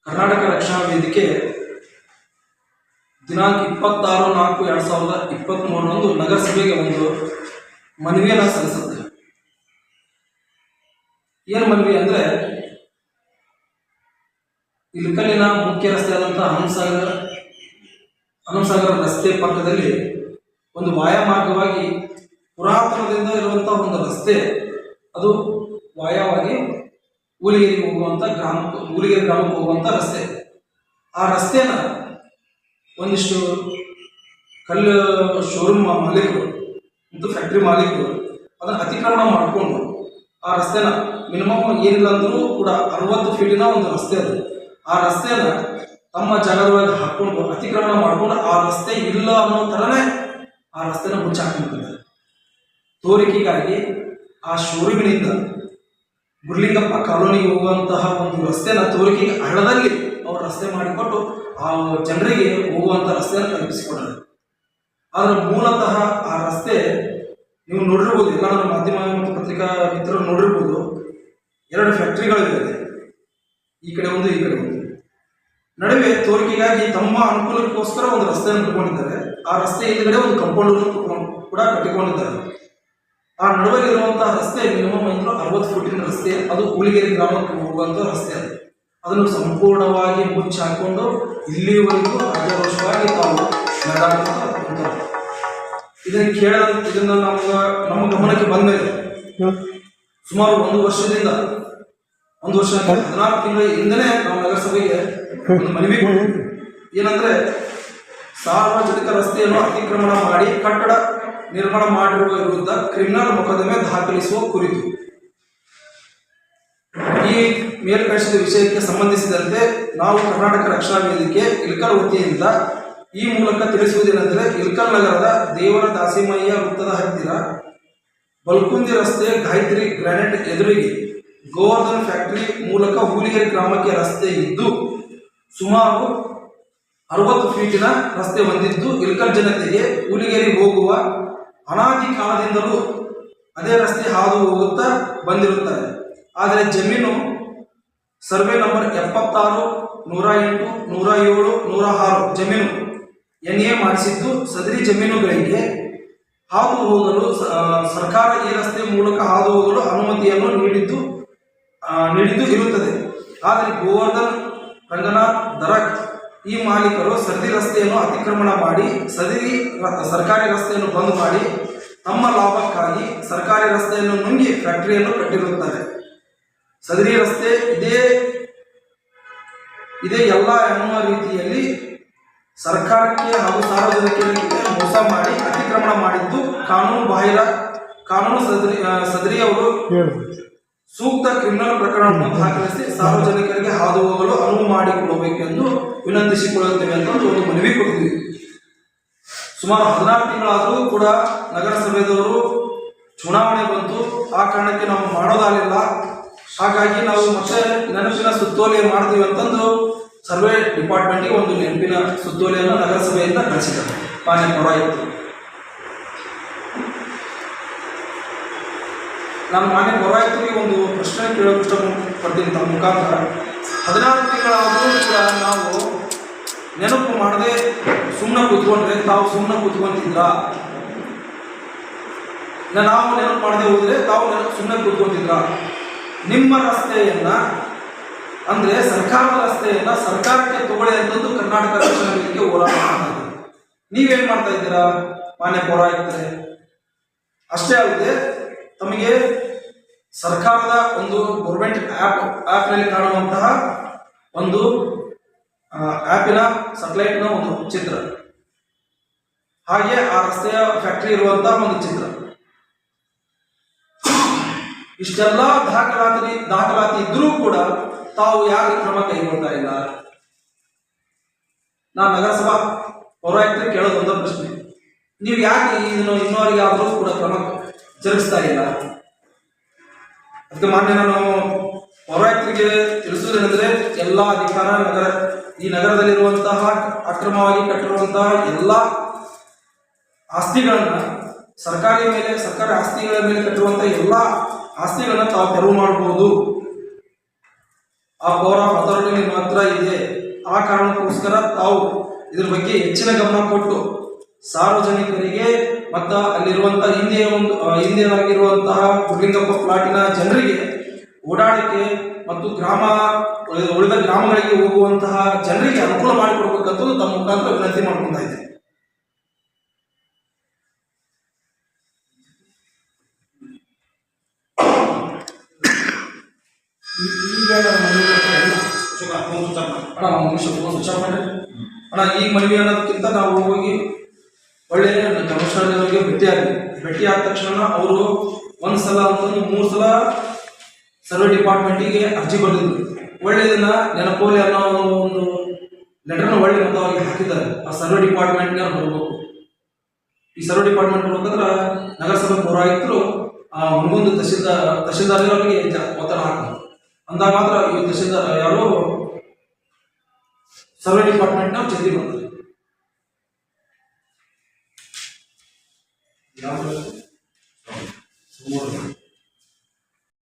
ಕರ್ನಾಟಕ ರಕ್ಷಣಾ ವೇದಿಕೆ ದಿನಾಂಕ 26/4/2023 ನಗರಸಭೆಗೆ ಒಂದು ಮನವಿಯನ್ನು ಸಲ್ಲಿಸುತ್ತೆ. ಏನು ಮನವಿ ಅಂದರೆ, ಇಳಕಲ್ಲಿನ ಮುಖ್ಯ ರಸ್ತೆಯಾದಂತಹ ಹನುಮಸಾಗರ ರಸ್ತೆ ಪಕ್ಕದಲ್ಲಿ ಒಂದು ವಾಯಮಾರ್ಗವಾಗಿ ಪುರಾತನದಿಂದ ಇರುವಂತಹ ಒಂದು ರಸ್ತೆ, ಅದು ವಾಯವಾಗಿ ಊಲಿಗೆರೆ ಗ್ರಾಮಕ್ಕೆ ಹೋಗುವಂಥ ರಸ್ತೆ. ಆ ರಸ್ತೆನ ಒಂದಿಷ್ಟು ಕಲ್ಲು ಶೋರೂಮ್ ಮಾಲೀಕರು ಮತ್ತು ಫ್ಯಾಕ್ಟ್ರಿ ಮಾಲೀಕರು ಅದನ್ನು ಅತಿಕ್ರಮಣ ಮಾಡಿಕೊಂಡು ಆ ರಸ್ತೆನ ಮಿನಿಮಮ್ ಏನಿಲ್ಲ ಅಂದರೂ ಕೂಡ 60 ಫೀಟಿನ ಒಂದು ರಸ್ತೆ ಅದು. ಆ ರಸ್ತೆನ ತಮ್ಮ ಜಾಗದೊಳಗೆ ಹಾಕ್ಕೊಂಡು ಅತಿಕ್ರಮಣ ಮಾಡಿಕೊಂಡು ಆ ರಸ್ತೆ ಇಲ್ಲ ಅನ್ನೋ ಥರನೇ ಆ ರಸ್ತೆನ ಮುಚ್ಚಾಕೊಂಡಿದ್ದಾರೆ. ತೋರಿಕೆಗಾಗಿ ಆ ಶೋರೂಮಿನಿಂದ ಗುರ್ಲಿಂಗಪ್ಪ ಕಾಲೋನಿಗೆ ಹೋಗುವಂತಹ ಒಂದು ರಸ್ತೆನ ತೋರಿಕೆಗೆ ಹಳ್ಳದಲ್ಲಿ ಅವರು ರಸ್ತೆ ಮಾಡಿಕೊಟ್ಟು ಆ ಜನರಿಗೆ ಹೋಗುವಂಥ ರಸ್ತೆಯನ್ನು ಕಲ್ಪಿಸಿಕೊಡ್ತಾರೆ. ಆದರೆ ಮೂಲತಃ ಆ ರಸ್ತೆ ನೀವು ನೋಡಿರ್ಬೋದು, ಎಲ್ಲ ನನ್ನ ಮಾಧ್ಯಮ ಮತ್ತು ಪತ್ರಿಕಾ ಮಿತ್ರರು ನೋಡಿರ್ಬೋದು, 2 ಫ್ಯಾಕ್ಟ್ರಿಗಳಿವೆ, ಈ ಕಡೆ ಒಂದು ಈ ಕಡೆ ಒಂದು. ನಡುವೆ ತೋರಿಕೆಗಾಗಿ ತಮ್ಮ ಅನುಕೂಲಕ್ಕೋಸ್ಕರ ಒಂದು ರಸ್ತೆಯನ್ನು ಇಟ್ಕೊಂಡಿದ್ದಾರೆ. ಆ ರಸ್ತೆ ಹಿಂದ್ಗಡೆ ಒಂದು ಕಾಂಪೌಂಡ್ ಕೂಡ ಕಟ್ಟಿಕೊಂಡಿದ್ದಾರೆ. ಆ ನಡುವಲ್ಲಿರುವಂತಹ ರಸ್ತೆ ಮಿನಿಮಮ್ 60 ಫೀಟಿನ ರಸ್ತೆ, ಅದು ಊಲಿಗೆರೆ ಗ್ರಾಮಕ್ಕೆ ಹೋಗುವಂಥ ರಸ್ತೆ. ಅದನ್ನು ಸಂಪೂರ್ಣವಾಗಿ ಮುಚ್ಚಿ ಹಾಕೊಂಡು ಇಲ್ಲಿವರೆಗೂ ಅಜರೋಷವಾಗಿ ತಾವು ನಡೆದಾಡ್ತಾರೆ. ಇದನ್ನು ನಮ್ಮ ಗಮನಕ್ಕೆ ಬಂದ ಮೇಲೆ ಸುಮಾರು 1 ವರ್ಷದಿಂದ 14 ತಿಂಗಳ ಹಿಂದನೇ ನಾವು ನಗರಸಭೆಗೆ ಒಂದು ಮನವಿ ಕೊಟ್ಟಿದ್ವಿ. ಏನಂದ್ರೆ, ಸಾರ್ವಜನಿಕ ರಸ್ತೆಯನ್ನು ಅತಿಕ್ರಮಣ ಮಾಡಿ ಕಟ್ಟಡ ನಿರ್ಮಾಣ ಮಾಡಿರುವ ವಿರುದ್ಧ ಕ್ರಿಮಿನಲ್ ಮೊಕದ್ದಮೆ ದಾಖಲಿಸುವ ಕುರಿತು ಈ ಮೇಲ್ಕಳಿಸಿದ ವಿಷಯಕ್ಕೆ ಸಂಬಂಧಿಸಿದಂತೆ ನಾವು ಕರ್ನಾಟಕ ರಕ್ಷಣಾ ವೇದಿಕೆ ಇಳಕಲ್ ವತಿಯಿಂದ ಈ ಮೂಲಕ ತಿಳಿಸುವುದೇನೆಂದರೆ, ಇಳಕಲ್ ನಗರದ ದೇವರ ದಾಸಿಮಯ್ಯ ವೃತ್ತದ ಹತ್ತಿರ ಬಲ್ಕುಂದಿ ರಸ್ತೆ ಗಾಯತ್ರಿ ಗ್ರಾನೈಟ್ ಎದುರಿಗೆ ಗೋವರ್ಧನ್ ಫ್ಯಾಕ್ಟರಿ ಮೂಲಕ ಊಲಿಗೆರೆ ಗ್ರಾಮಕ್ಕೆ ರಸ್ತೆ ಇದ್ದು ಸುಮಾರು 60 ಫೀಟಿನ ರಸ್ತೆ ಹೊಂದಿದ್ದು, ಇಳಕಲ್ ಜನತೆಗೆ ಊಲಿಗೆರೆ ಹೋಗುವ ಅನಾದಿ ಕಾಲದಿಂದಲೂ ಅದೇ ರಸ್ತೆ ಹಾದು ಹೋಗುತ್ತಾ ಬಂದಿರುತ್ತದೆ. ಆದರೆ ಜಮೀನು ಸರ್ವೆ ನಂಬರ್ 76, 108, 107, 106 ಜಮೀನು NA ಮಾಡಿಸಿದ್ದು, ಸದರಿ ಜಮೀನುಗಳಿಗೆ ಹಾದು ಹೋಗಲು ಸರ್ಕಾರ ಈ ರಸ್ತೆ ಮೂಲಕ ಹಾದು ಹೋಗಲು ಅನುಮತಿಯನ್ನು ನೀಡಿದ್ದು ಇರುತ್ತದೆ. ಆದರೆ ಗೋವರ್ಧನ್ ರಂಗನಾಥ್ ದರಕ್ ಈ ಮಾಲೀಕರು ಸದರಿ ರಸ್ತೆಯನ್ನು ಅತಿಕ್ರಮಣ ಮಾಡಿ ಸದರಿ ಸರ್ಕಾರಿ ರಸ್ತೆಯನ್ನು ಬಂದ್ ಮಾಡಿ ತಮ್ಮ ಲಾಭಕ್ಕಾಗಿ ಸರ್ಕಾರಿ ರಸ್ತೆಯನ್ನು ನುಂಗಿ ಫ್ಯಾಕ್ಟರಿಯನ್ನು ಕಟ್ಟಿರುತ್ತಾರೆ. ಸದರಿ ರಸ್ತೆ ಇದೇ ಎಲ್ಲ ಎನ್ನುವ ರೀತಿಯಲ್ಲಿ ಸರ್ಕಾರಕ್ಕೆ ಹಾಗೂ ಸಾರ್ವಜನಿಕರಿಗೆ ಮೋಸ ಮಾಡಿ ಅತಿಕ್ರಮಣ ಮಾಡಿದ್ದು ಕಾನೂನು ಬಾಹಿರ. ಸದರಿಯವರು ಸೂಕ್ತ ಕ್ರಿಮಿನಲ್ ಪ್ರಕರಣವನ್ನು ದಾಖಲಿಸಿ ಸಾರ್ವಜನಿಕರಿಗೆ ಹಾದು ಹೋಗಲು ಅನುವು ಮಾಡಿಕೊಡಬೇಕೆಂದು ವಿನಂತಿಸಿಕೊಳ್ಳುತ್ತೇವೆ ಅಂತ ಒಂದು ಮನವಿ ಕೊಡ್ತೀವಿ. ಸುಮಾರು 16 ತಿಂಗಳಾದರೂ ಕೂಡ ನಗರಸಭೆದವರು ಚುನಾವಣೆ ಬಂತು, ಆ ಕಾರಣಕ್ಕೆ ನಾವು ಮಾಡೋದಾಗಲಿಲ್ಲ. ಹಾಗಾಗಿ ನಾವು ಮತ್ತೆ ನೆನಪಿನ ಸುತ್ತೋಲೆ ಮಾಡ್ತೀವಿ ಅಂತಂದು ಸರ್ವೆ ಡಿಪಾರ್ಟ್ಮೆಂಟ್ಗೆ ಒಂದು ನೆನಪಿನ ಸುತ್ತೋಲೆಯನ್ನು ನಗರಸಭೆಯಿಂದ ಕಳಿಸಿದ್ದಾರೆ. ಮಾನ್ಯ ಪೌರಾಯುಕ್ತರು, ನಾನು ಮಾನ್ಯ ಪೌರಾಯುಕ್ತರಿಗೆ ಒಂದು ಪ್ರಶ್ನೆ ಕೇಳೋಕೆ ಇಷ್ಟಪಡ್ತೀನಿ ತಮ್ಮ ಮುಖಾಂತರ. 16 ತಿಂಗಳಾದರೂ ಕೂಡ ನಾವು ನೆನಪು ಮಾಡದೆ ಸುಮ್ಮನೆ ಕೂತ್ಕೊಂಡ್ರೆ ತಾವು ಸುಮ್ಮನೆ ಕೂತ್ಕೊಂತಿದ್ರ? ನಾವು ನೆನಪು ಮಾಡದೆ ಹೋದರೆ ತಾವು ಸುಮ್ಮನೆ ಕೂತ್ಕೊಂತಿದ್ರ? ನಿಮ್ಮ ರಸ್ತೆಯನ್ನ ಅಂದರೆ ಸರ್ಕಾರದ ರಸ್ತೆಯನ್ನ ಸರ್ಕಾರಕ್ಕೆ ತಗೊಳ್ಳಿ ಅಂತಂದು ಕರ್ನಾಟಕ ರಕ್ಷಣಾ ವೇದಿಕೆ ಹೋರಾಟ ಮಾಡ್ತಾ ಇದೆ. ನೀವೇನು ಮಾಡ್ತಾ ಇದ್ದೀರಾ ಮಾನ್ಯ ಪೌರಾಯುಕ್ತರೇ? ಅಷ್ಟೇ ಅಲ್ಲದೆ ತಮಗೆ ಸರ್ಕಾರದ ಒಂದು ಗೌರ್ಮೆಂಟ್ ಆ್ಯಪ್ನಲ್ಲಿ ಕಾಣುವಂತಹ ಒಂದು ಆ್ಯಪಿನ ಸೆಟಲೈಟ್ನ ಒಂದು ಚಿತ್ರ, ಹಾಗೆ ಆ ರಸ್ತೆಯ ಫ್ಯಾಕ್ಟರಿ ಇರುವಂತಹ ಒಂದು ಚಿತ್ರ, ಇಷ್ಟೆಲ್ಲ ದಾಖಲಾತಿ ಇದ್ರೂ ಕೂಡ ತಾವು ಯಾಕೆ ಕ್ರಮ ಕೈಗೊಳ್ತಾ ಇಲ್ಲ? ನಾನು ನಗರಸಭಾ ಪೌರಾಯುಕ್ತರಿಗೆ ಕೇಳೋದು ಒಂದೋ ಪ್ರಶ್ನೆ, ನೀವು ಯಾಕೆ ಇದನ್ನು ಇನ್ನೂವರೆಗಾದರೂ ಕೂಡ ಕ್ರಮ ಜರುಗಿಸ್ತಾ ಇಲ್ಲ? ಅದಕ್ಕೆ ಮಾನ್ಯ ನಾನು ಪೌರಾಯುಕ್ತರಿಗೆ ತಿಳಿಸುವುದೇನೆಂದರೆ, ಎಲ್ಲ ಅಧಿಕಾರ ಈ ನಗರದಲ್ಲಿರುವಂತಹ ಅಕ್ರಮವಾಗಿ ಕಟ್ಟಿರುವಂತಹ ಎಲ್ಲ ಆಸ್ತಿಗಳನ್ನ ಸರ್ಕಾರಿ ಆಸ್ತಿಗಳ ಮೇಲೆ ಕಟ್ಟಿರುವಂತಹ ಎಲ್ಲ ಆಸ್ತಿಗಳನ್ನ ತಾವು ತೆರವು ಮಾಡಬಹುದು. ಆ ಪವರ್ ಆಫ್ ಅಥಾರಿಟಿ ಮಾತ್ರ ಇದೆ. ಆ ಕಾರಣಕ್ಕೋಸ್ಕರ ತಾವು ಇದ್ರ ಬಗ್ಗೆ ಹೆಚ್ಚಿನ ಗಮನ ಕೊಟ್ಟು ಸಾರ್ವಜನಿಕರಿಗೆ ಮತ್ತು ಅಲ್ಲಿರುವಂತಹ ಹಿಂದಿಯಾಗಿರುವಂತಹ ಗುಡ್ಲಿಂಗಪ್ಪ ಪ್ಲಾಟಿನ ಜನರಿಗೆ ಓಡಾಡಕ್ಕೆ ಮತ್ತು ಉಳಿದ ಗ್ರಾಮಗಳಿಗೆ ಹೋಗುವಂತಹ ಜನರಿಗೆ ಅನುಕೂಲ ಮಾಡಿಕೊಡ್ಬೇಕಂತ ತಮ್ಮ ಮುಖಾಂತರ ವಿನಂತಿ ಮಾಡ್ಕೊತಾ ಇದ್ದೇನೆ. ಅಣ್ಣ ಈ ಮನವಿ ಅನ್ನೋದಕ್ಕಿಂತ ನಾವು ಹೋಗಿ ಒಳ್ಳೆ ಕಮಿಷನರ್ಗೆ ಭೇಟಿ ಆದ ತಕ್ಷಣ ಅವರು ಒಂದ್ಸಲ ಅಂತಂದು 3 ಸಲ ಸರ್ವೆ ಡಿಪಾರ್ಟ್ಮೆಂಟಿಗೆ ಅರ್ಜಿ ಬರೆದಿದ್ರು. ಒಳ್ಳೆಯದನ್ನ ನೆನಪೋಲಿ ಅನ್ನೋ ಒಂದು ಲೆಟರ್ನ ಒಳ್ಳೆ ಮೊತ್ತವಾಗಿ ಹಾಕಿದ್ದಾರೆ. ಆ ಸರ್ವೆ ಡಿಪಾರ್ಟ್ಮೆಂಟ್ನ ಬರಬೇಕು. ಈ ಸರ್ವೆ ಡಿಪಾರ್ಟ್ಮೆಂಟ್ ಬರ್ಬೇಕಂದ್ರೆ ನಗರಸಭೆ ಪೌರಾಯುಕ್ತರು ಹುಣಗುಂದ ತಹಶೀಲ್ದಾರ್ ಅವರಿಗೆ ಒತ್ತಡ ಹಾಕ್ತಾರೆ. ಅಂದಾಗ ಮಾತ್ರ ಈ ತಹಶೀಲ್ದಾರ್ ಯಾರು ಸರ್ವೆ ಡಿಪಾರ್ಟ್ಮೆಂಟ್ನ ಜಲ್ದಿ ಬರ್ತಾರೆ. ಯಾವ